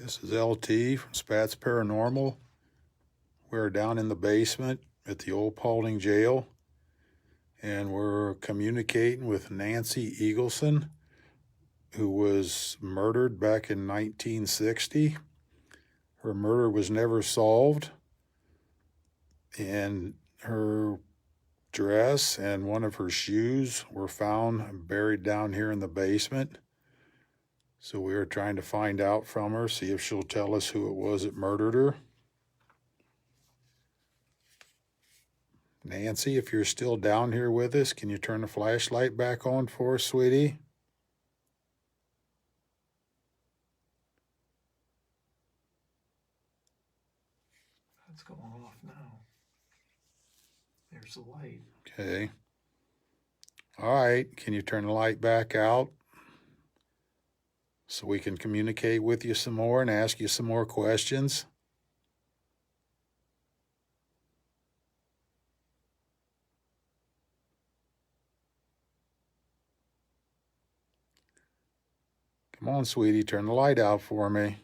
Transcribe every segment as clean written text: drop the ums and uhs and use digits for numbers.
This is LT from SPATS Paranormal. We're down in the basement at the old Paulding jail, and we're communicating with Nancy Eagleson, who was murdered back in 1960. Her murder was never solved, and her dress and one of her shoes were found buried down here in the basement. So we are trying to find out from her, see if she'll tell us who it was that murdered her. Nancy, if you're still down here with us, can you turn the flashlight back on for us, sweetie? It's going off now. There's the light. Okay. All right, can you turn the light back out so we can communicate with you some more and ask you some more questions? Come on, sweetie, turn the light out for me.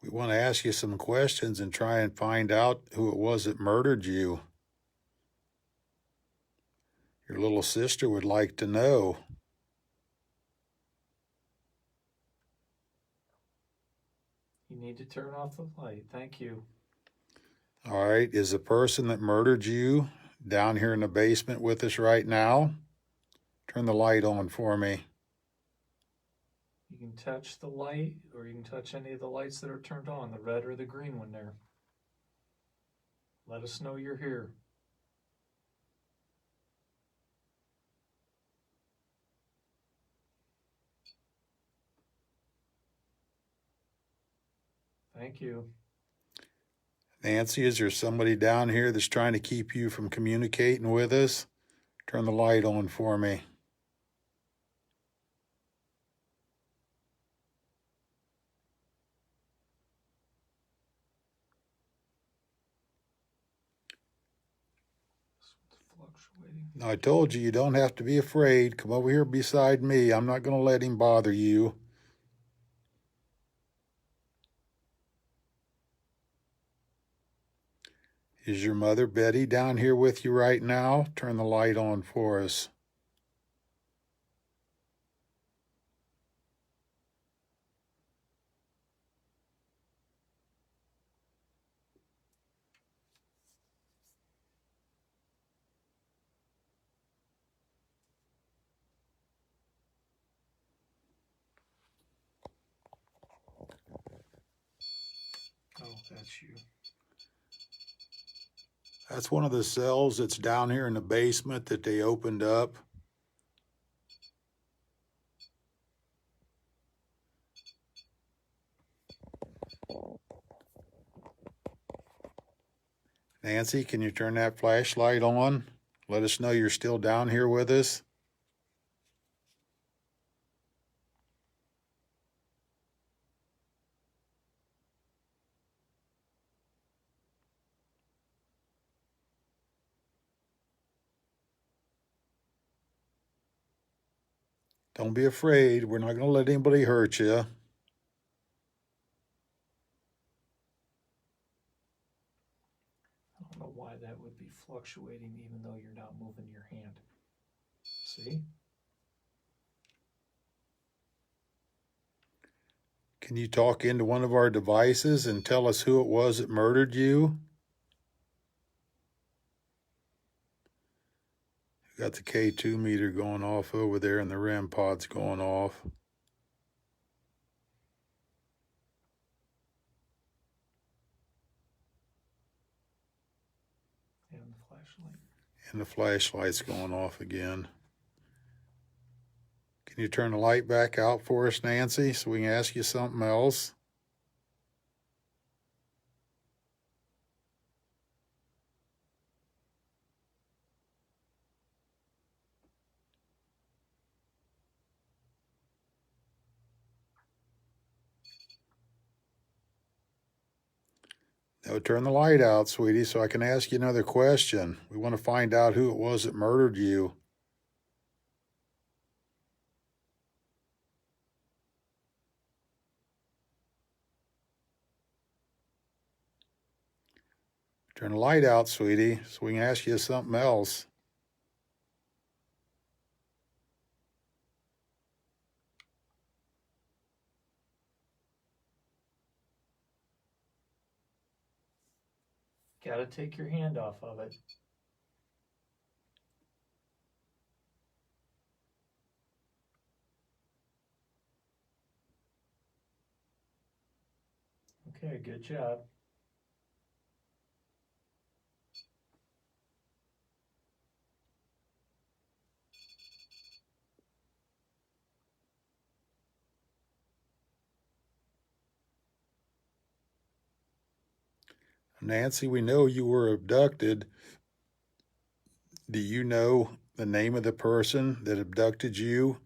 We want to ask you some questions and try and find out who it was that murdered you. Your little sister would like to know. You need to turn off the light. Thank you. All right, is the person that murdered you down here in the basement with us right now? Turn the light on for me. You can touch the light, or you can touch any of the lights that are turned on, the red or the green one there. Let us know you're here. Thank you. Nancy, is there somebody down here that's trying to keep you from communicating with us? Turn the light on for me. Fluctuating. Now, I told you, you don't have to be afraid. Come over here beside me. I'm not going to let him bother you. Is your mother, Betty, down here with you right now? Turn the light on for us. Oh, that's you. That's one of the cells that's down here in the basement that they opened up. Nancy, can you turn that flashlight on? Let us know you're still down here with us. Don't be afraid. We're not going to let anybody hurt you. I don't know why that would be fluctuating even though you're not moving your hand. See? Can you talk into one of our devices and tell us who it was that murdered you? We got the K2 meter going off over there and the REM pod's going off. And the flashlight. And the flashlight's going off again. Can you turn the light back out for us, Nancy, so we can ask you something else? Now turn the light out, sweetie, so I can ask you another question. We want to find out who it was that murdered you. Turn the light out, sweetie, so we can ask you something else. Gotta take your hand off of it. Okay, good job. Nancy, we know you were abducted. Do you know the name of the person that abducted you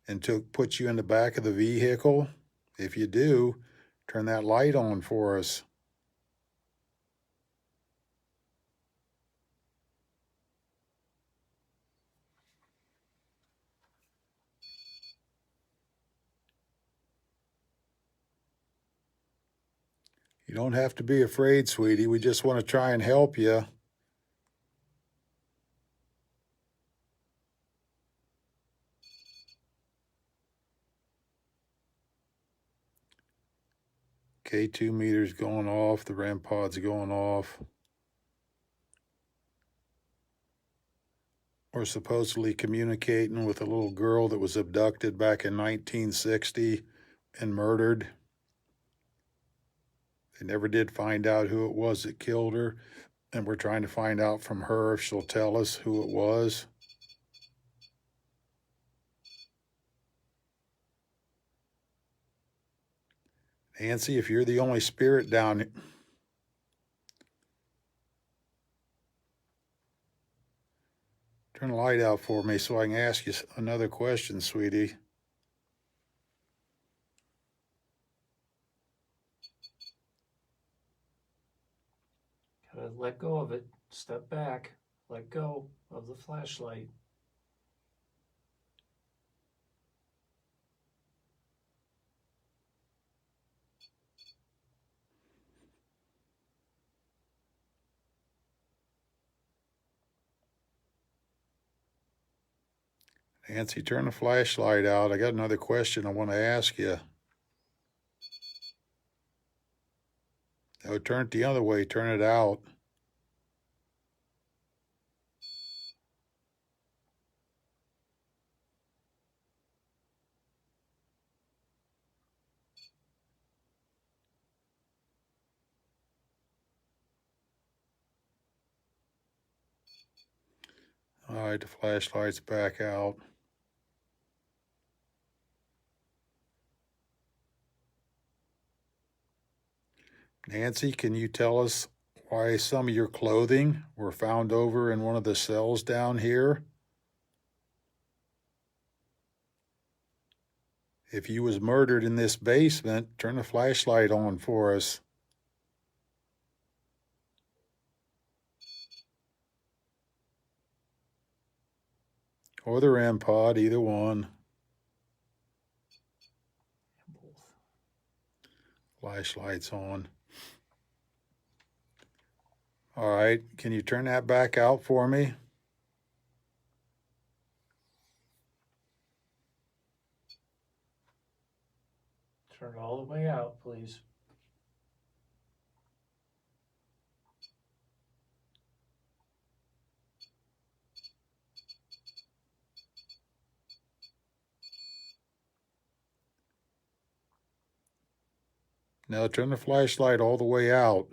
and put you in the back of the vehicle? If you do, turn that light on for us. You don't have to be afraid, sweetie. We just want to try and help you. K2 meter's going off. The REM pod's going off. We're supposedly communicating with a little girl that was abducted back in 1960 and murdered. They never did find out who it was that killed her, and we're trying to find out from her if she'll tell us who it was. Nancy, if you're the only spirit down here, turn the light out for me so I can ask you another question, sweetie. Gotta let go of it. Step back. Let go of the flashlight. Nancy, turn the flashlight out. I got another question I want to ask you. No, turn it the other way. Turn it out. All right, the flashlight's back out. Nancy, can you tell us why some of your clothing were found over in one of the cells down here? If you was murdered in this basement, turn the flashlight on for us. Or the REM pod, either one. Both. Flashlight's on. All right, can you turn that back out for me? Turn it all the way out, please. Now turn the flashlight all the way out.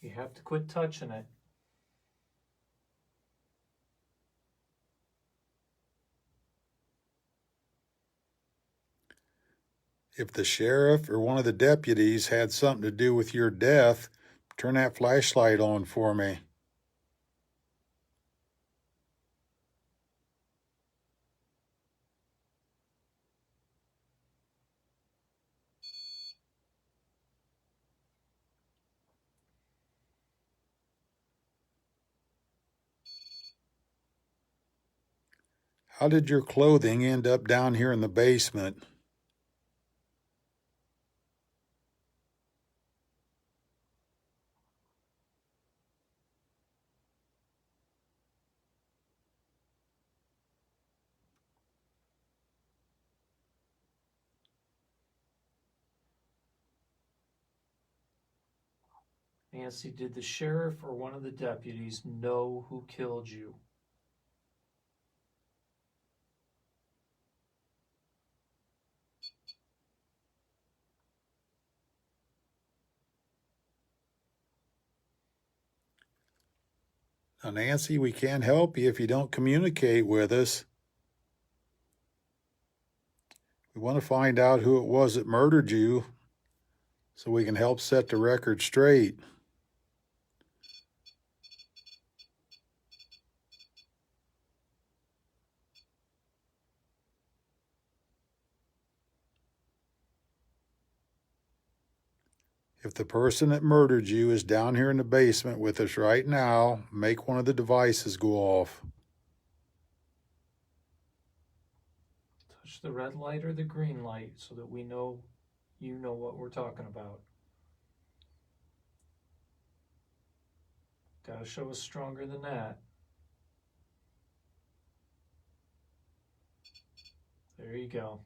You have to quit touching it. If the sheriff or one of the deputies had something to do with your death, turn that flashlight on for me. How did your clothing end up down here in the basement? Nancy, did the sheriff or one of the deputies know who killed you? Now, Nancy, we can't help you if you don't communicate with us. We want to find out who it was that murdered you so we can help set the record straight. If the person that murdered you is down here in the basement with us right now, make one of the devices go off. Touch the red light or the green light so that we know you know what we're talking about. Gotta show us stronger than that. There you go.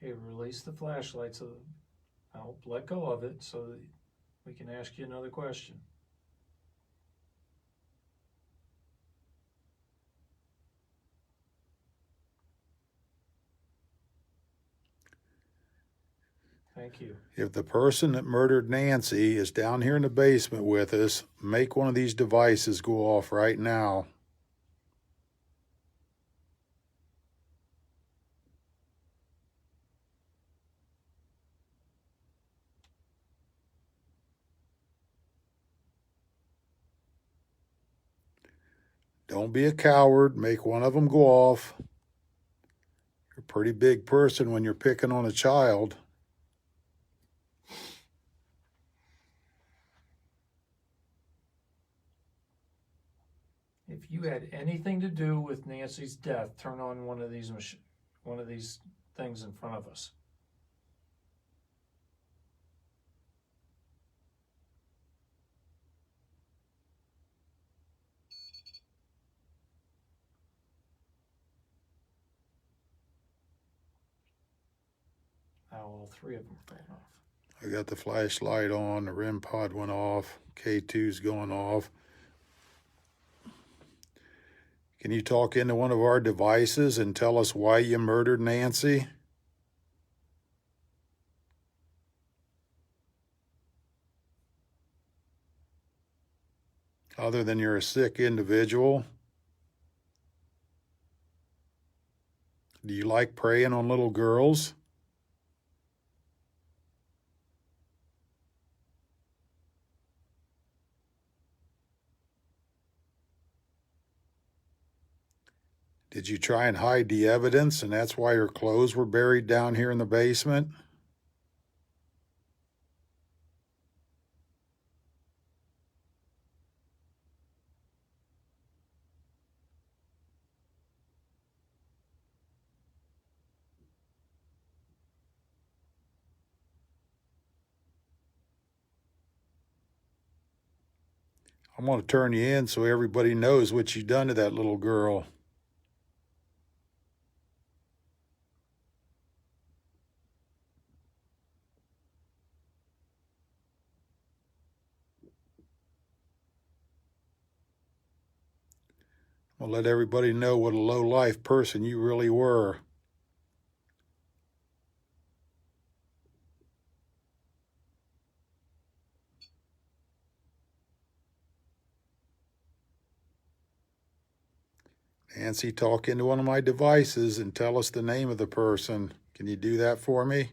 Okay, release the flashlight so I'll let go of it so that we can ask you another question. Thank you. If the person that murdered Nancy is down here in the basement with us, make one of these devices go off right now. Don't be a coward. Make one of them go off. You're a pretty big person when you're picking on a child. If you had anything to do with Nancy's death, turn on one of these things in front of us. Now all three of them are going off. I got the flashlight on, the REM pod went off, K2's going off. Can you talk into one of our devices and tell us why you murdered Nancy? Other than you're a sick individual? Do you like preying on little girls? Did you try and hide the evidence and that's why your clothes were buried down here in the basement? I'm going to turn you in so everybody knows what you done to that little girl. I'll let everybody know what a low-life person you really were. Nancy, talk into one of my devices and tell us the name of the person. Can you do that for me?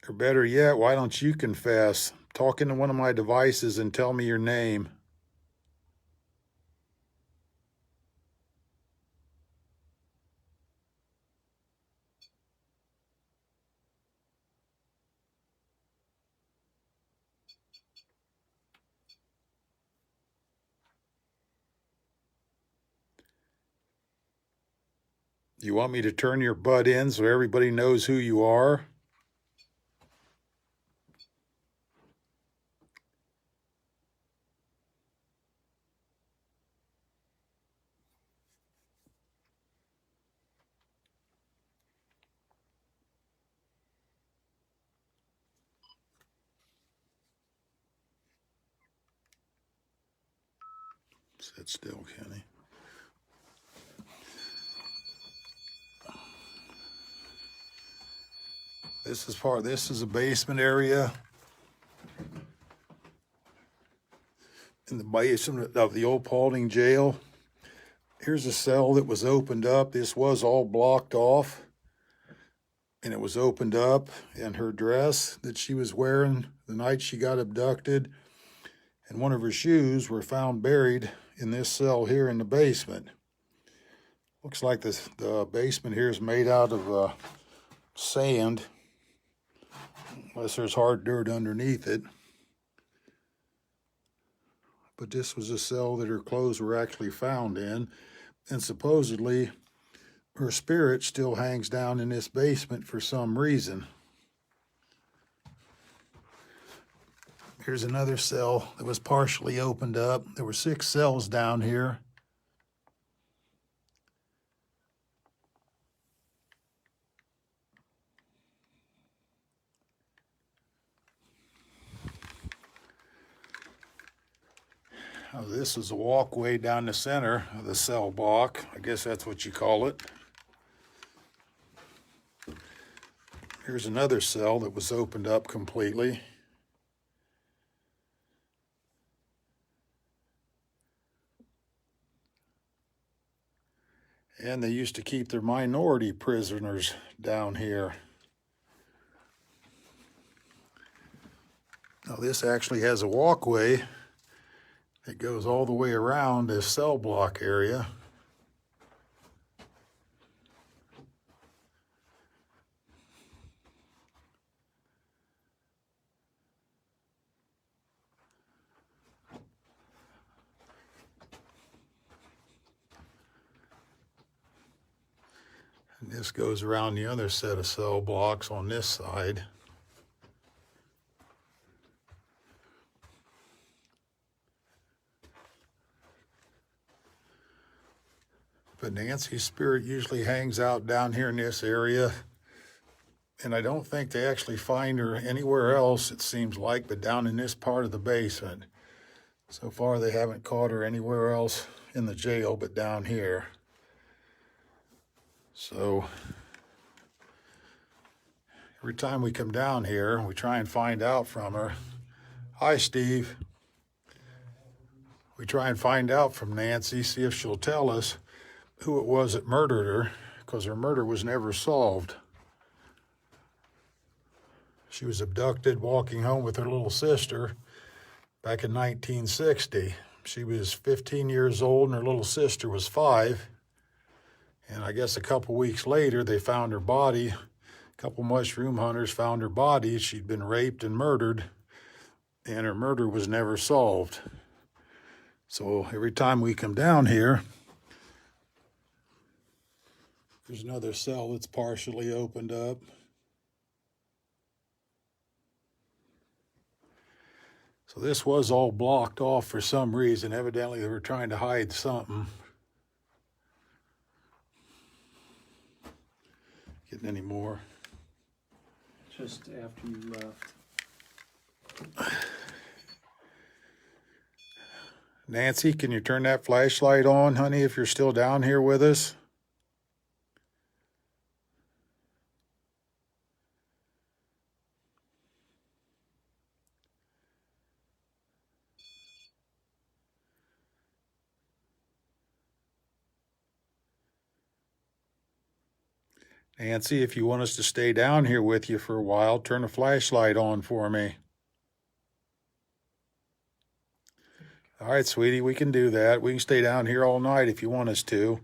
Or better yet, why don't you confess? Talk into one of my devices and tell me your name. You want me to turn your butt in so everybody knows who you are? Sit still, Kenny. This is a basement area. In the basement of the old Paulding jail. Here's a cell that was opened up. This was all blocked off. And it was opened up, and her dress that she was wearing the night she got abducted and one of her shoes were found buried in this cell here in the basement. Looks like the basement here is made out of sand, unless there's hard dirt underneath it. But this was a cell that her clothes were actually found in, and supposedly her spirit still hangs down in this basement for some reason. Here's another cell that was partially opened up. There were 6 cells down here. This is a walkway down the center of the cell block. I guess that's what you call it. Here's another cell that was opened up completely. And they used to keep their minority prisoners down here. Now this actually has a walkway that goes all the way around this cell block area. And this goes around the other set of cell blocks on this side. But Nancy's spirit usually hangs out down here in this area. And I don't think they actually find her anywhere else, it seems like, but down in this part of the basement. So far, they haven't caught her anywhere else in the jail but down here. So every time we come down here, we try and find out from her. Hi, Steve. We try and find out from Nancy, see if she'll tell us who it was that murdered her, because her murder was never solved. She was abducted walking home with her little sister back in 1960. She was 15 years old and her little sister was 5. And I guess a couple weeks later, they found her body. A couple mushroom hunters found her body. She'd been raped and murdered, and her murder was never solved. So every time we come down here, there's another cell that's partially opened up. So this was all blocked off for some reason. Evidently, they were trying to hide something. Getting any more? Just after you left. Nancy, can you turn that flashlight on, honey, if you're still down here with us? Nancy, if you want us to stay down here with you for a while, turn the flashlight on for me. All right, sweetie, we can do that. We can stay down here all night if you want us to.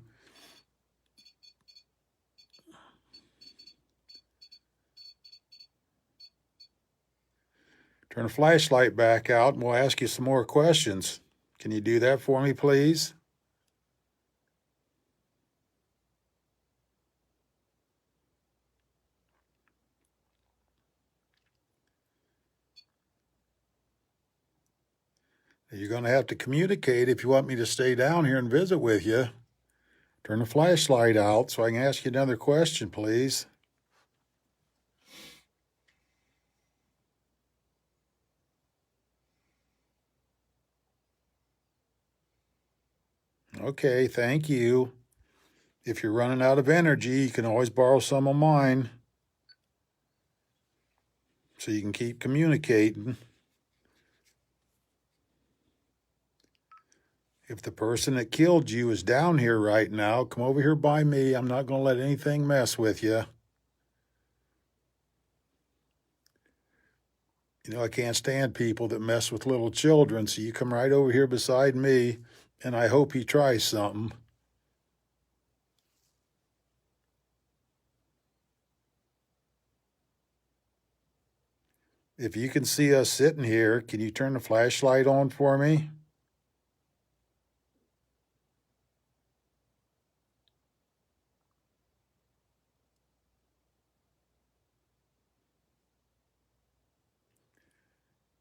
Turn the flashlight back out and we'll ask you some more questions. Can you do that for me, please? You're going to have to communicate if you want me to stay down here and visit with you. Turn the flashlight out so I can ask you another question, please. Okay, thank you. If you're running out of energy, you can always borrow some of mine so you can keep communicating. If the person that killed you is down here right now, come over here by me. I'm not going to let anything mess with you. You know, I can't stand people that mess with little children, so you come right over here beside me, and I hope he tries something. If you can see us sitting here, can you turn the flashlight on for me?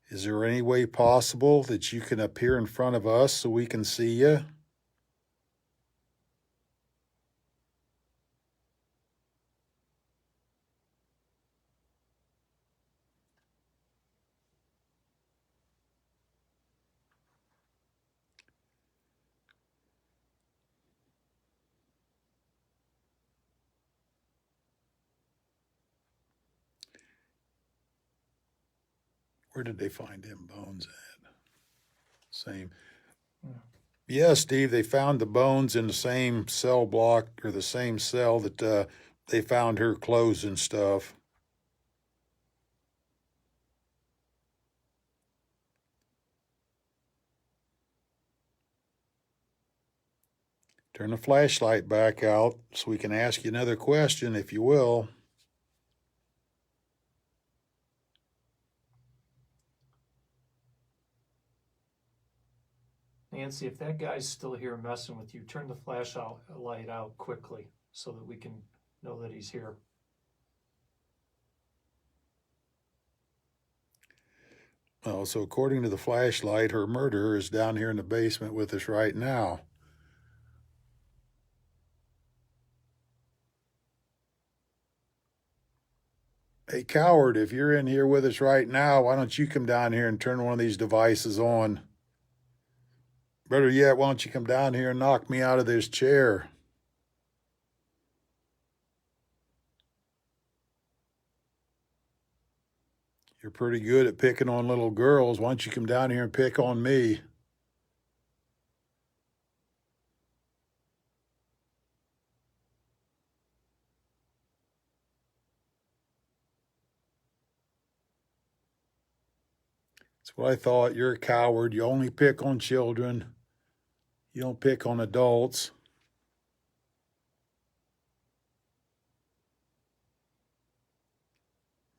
Is there any way possible that you can appear in front of us so we can see you? Where did they find them bones at? Same. Yeah, Steve, they found the bones in the same cell block or the same cell that they found her clothes and stuff. Turn the flashlight back out so we can ask you another question, if you will. Nancy, if that guy's still here messing with you, turn the flashlight out quickly so that we can know that he's here. Oh, so according to the flashlight, her murderer is down here in the basement with us right now. Hey, coward, if you're in here with us right now, why don't you come down here and turn one of these devices on? Better yet, why don't you come down here and knock me out of this chair? You're pretty good at picking on little girls. Why don't you come down here and pick on me? That's what I thought. You're a coward. You only pick on children. You don't pick on adults.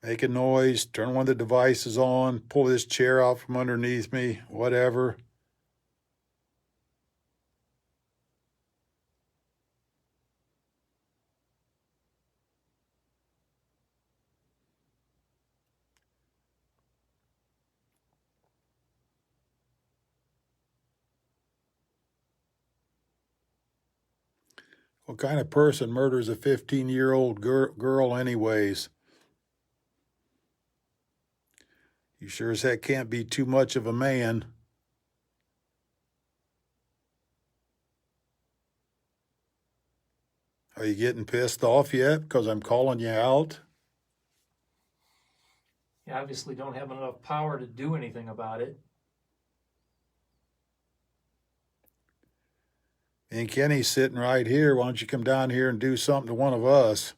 Make a noise, turn one of the devices on, pull this chair out from underneath me, whatever. What kind of person murders a 15-year-old girl anyways? You sure as heck can't be too much of a man. Are you getting pissed off yet because I'm calling you out? You obviously don't have enough power to do anything about it. And Kenny's sitting right here. Why don't you come down here and do something to one of us?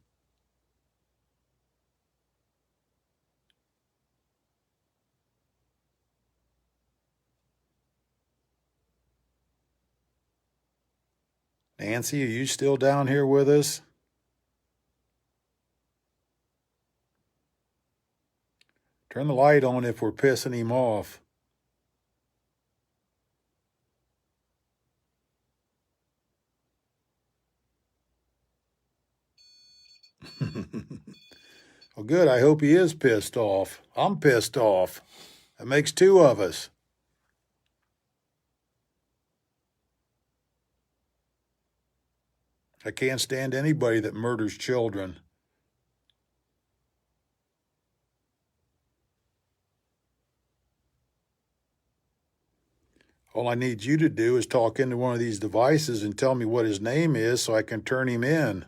Nancy, are you still down here with us? Turn the light on if we're pissing him off. Well, good. I hope he is pissed off. I'm pissed off. That makes two of us. I can't stand anybody that murders children. All I need you to do is talk into one of these devices and tell me what his name is so I can turn him in.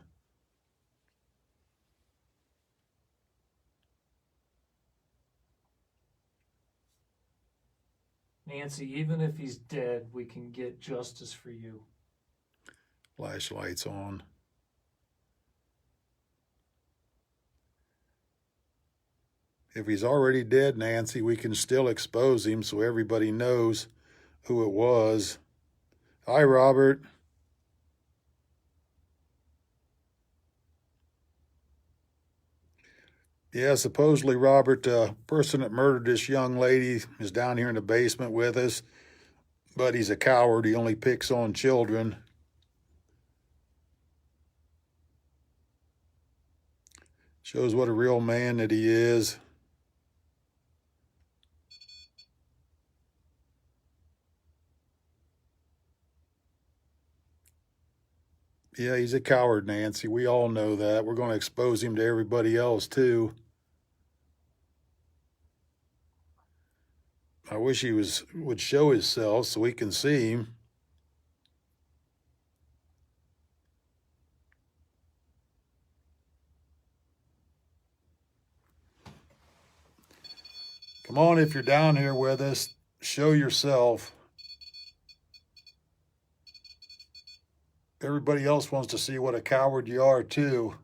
Nancy, even if he's dead, we can get justice for you. Flashlight's on. If he's already dead, Nancy, we can still expose him so everybody knows who it was. Hi, Robert. Yeah, supposedly, Robert, the person that murdered this young lady is down here in the basement with us, but he's a coward. He only picks on children. Shows what a real man that he is. Yeah, he's a coward, Nancy. We all know that. We're going to expose him to everybody else, too. I wish he would show himself so we can see him. Come on, if you're down here with us, show yourself. Everybody else wants to see what a coward you are, too.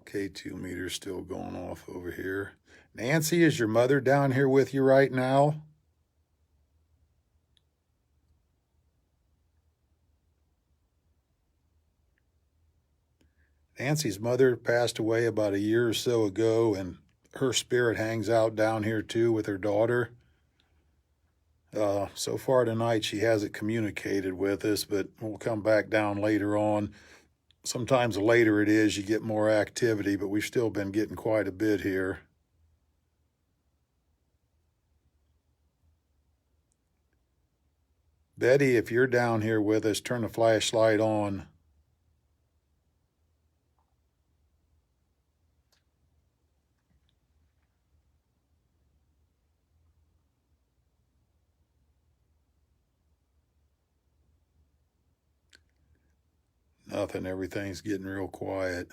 K2 meter still going off over here. Nancy, is your mother down here with you right now? Nancy's mother passed away about a year or so ago, and her spirit hangs out down here too with her daughter. So far tonight, she hasn't communicated with us, but we'll come back down later on. Sometimes the later it is, you get more activity, but we've still been getting quite a bit here. Betty, if you're down here with us, turn the flashlight on. Nothing, everything's getting real quiet.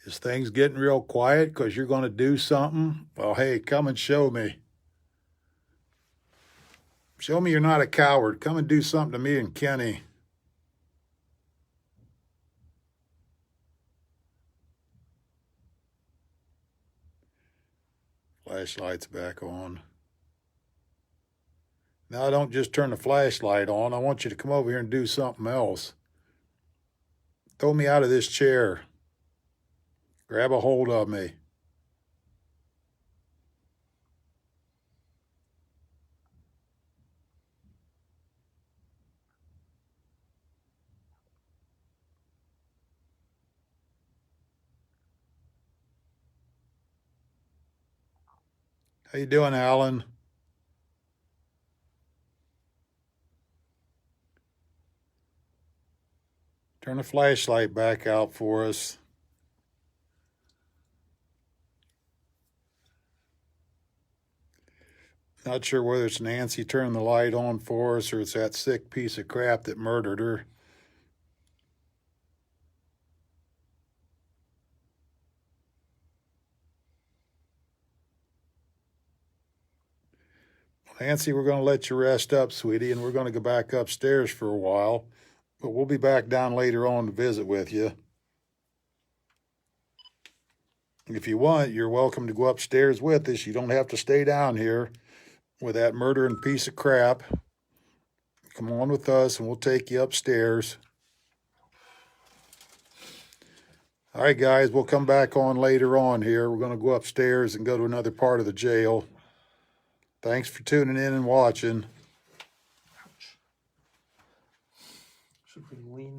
Is things getting real quiet because you're going to do something? Well, hey, come and show me. Show me you're not a coward. Come and do something to me and Kenny. Flashlight's back on. Now, don't just turn the flashlight on. I want you to come over here and do something else. Throw me out of this chair. Grab a hold of me. How you doing, Alan? Turn the flashlight back out for us. Not sure whether it's Nancy turning the light on for us or it's that sick piece of crap that murdered her. Nancy, we're going to let you rest up, sweetie, and we're going to go back upstairs for a while. But we'll be back down later on to visit with you. If you want, you're welcome to go upstairs with us. You don't have to stay down here with that murdering piece of crap. Come on with us and we'll take you upstairs. All right, guys, we'll come back on later on here. We're going to go upstairs and go to another part of the jail. Thanks for tuning in and watching. Ouch. Should we lean